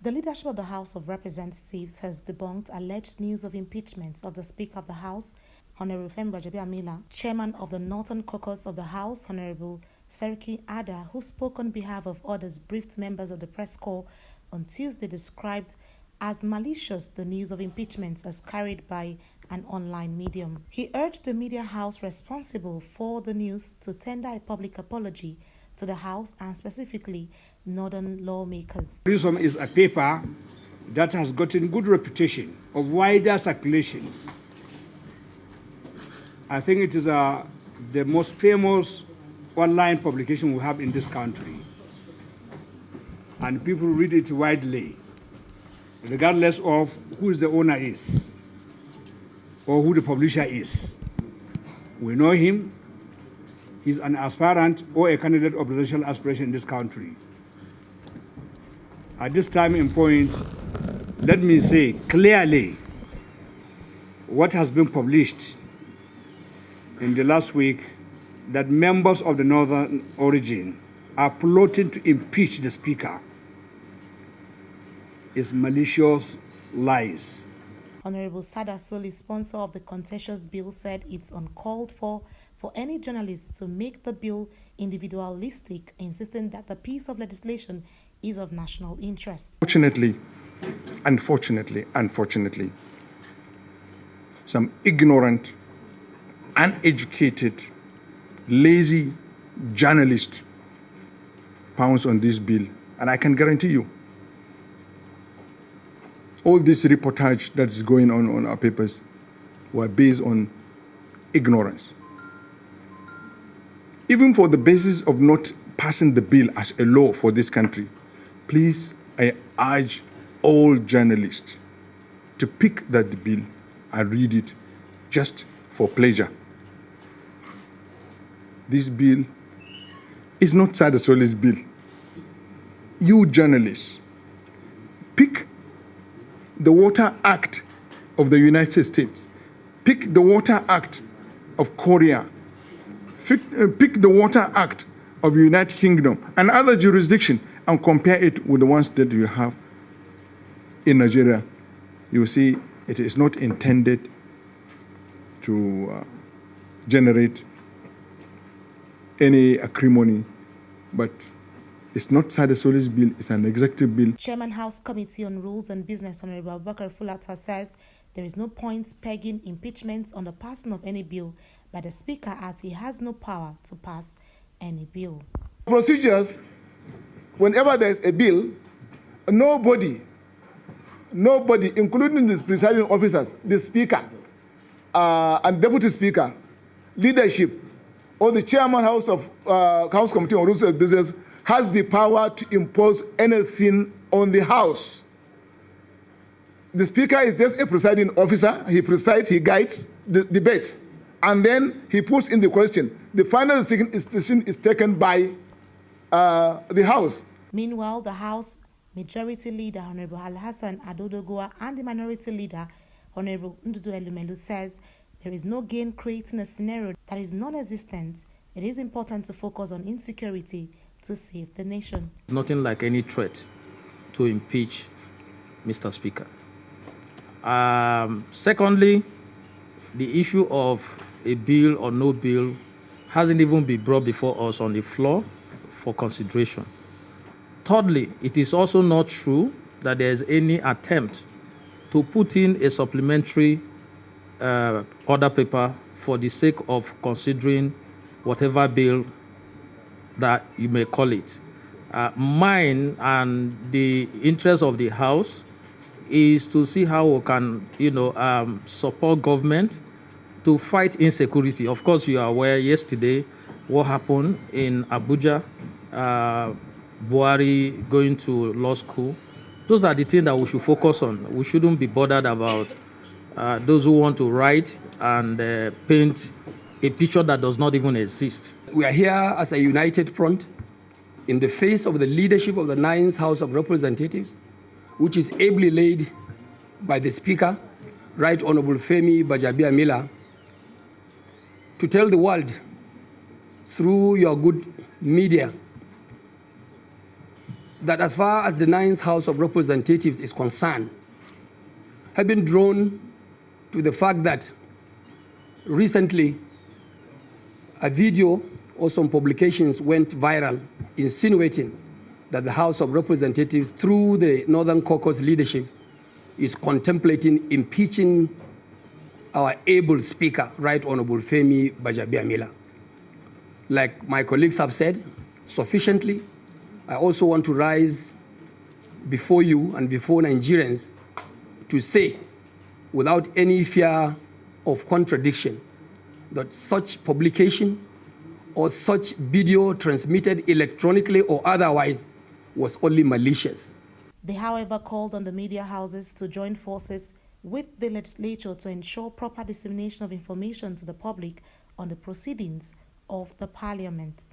The leadership of the House of Representatives has debunked alleged news of impeachment of the Speaker of the House, Honorable Femi Gbajabiamila, Chairman of the Northern Caucus of the House, Honorable Seriki Ada, who spoke on behalf of others, briefed members of the press corps on Tuesday, described as malicious the news of impeachment as carried by an online medium. He urged the media house responsible for the news to tender a public apology to the House and specifically northern lawmakers. Prism is a paper that has gotten good reputation of wider circulation. I think it is the most famous online publication we have in this country. And people read it widely, regardless of who the owner is or who the publisher is. We know him. He's an aspirant or a candidate of presidential aspiration in this country. At this time in point, let me say clearly what has been published in the last week, that members of the northern origin are plotting to impeach the Speaker, is malicious lies. Honorable Sada Soli, sponsor of the contentious bill, said it's uncalled for any journalist to make the bill individualistic, insisting that the piece of legislation is of national interest. Unfortunately, some ignorant, uneducated, lazy journalist pounce on this bill, and I can guarantee you, all this reportage that's going on our papers were based on ignorance. Even for the basis of not passing the bill as a law for this country, please, I urge all journalists to pick that bill and read it just for pleasure. This bill is not Sada Soli's bill. You journalists, pick the Water Act of the United States, pick the Water Act of Korea, pick the Water Act of the United Kingdom and other jurisdictions and compare it with the ones that you have in Nigeria. You see, it is not intended to generate any acrimony, but it's not Sada Soli's bill, it's an executive bill. Chairman House Committee on Rules and Business, Honorable Abubakar Fulata, says there is no point pegging impeachment on the passing of any bill by the Speaker, as he has no power to pass any bill. Procedures, whenever there's a bill, nobody, including the presiding officers, the Speaker and Deputy Speaker, leadership, or the Chairman House Committee on Rules and Business has the power to impose anything on the House. The Speaker is just a presiding officer. He presides, he guides the debates, and then he puts in the question. The final decision is taken by the House. Meanwhile, the House Majority Leader, Honorable Alhassan Adodogoa, and the Minority Leader, Honorable Ndudu Elumelu, says there is no gain creating a scenario that is non-existent. It is important to focus on insecurity to save the nation. Nothing like any threat to impeach Mr. Speaker. Secondly, the issue of a bill or no bill hasn't even been brought before us on the floor for consideration. Thirdly, it is also not true that there is any attempt to put in a supplementary order paper for the sake of considering whatever bill that you may call it. Mine and the interest of the House is to see how we can, support government to fight insecurity. Of course, you are aware yesterday what happened in Abuja, Buhari going to law school. Those are the things that we should focus on. We shouldn't be bothered about those who want to write and paint a picture that does not even exist. We are here as a united front in the face of the leadership of the Ninth House of Representatives, which is ably led by the Speaker, Right Honorable Femi Gbajabiamila, to tell the world through your good media that as far as the Ninth House of Representatives is concerned, have been drawn to the fact that recently a video or some publications went viral insinuating that the House of Representatives, through the Northern Caucus leadership, is contemplating impeaching our able Speaker, Right Honorable Femi Gbajabiamila. Like my colleagues have said sufficiently, I also want to rise before you and before Nigerians to say, without any fear of contradiction, that such publication or such video transmitted electronically or otherwise was only malicious. They, however, called on the media houses to join forces with the legislature to ensure proper dissemination of information to the public on the proceedings of the parliament.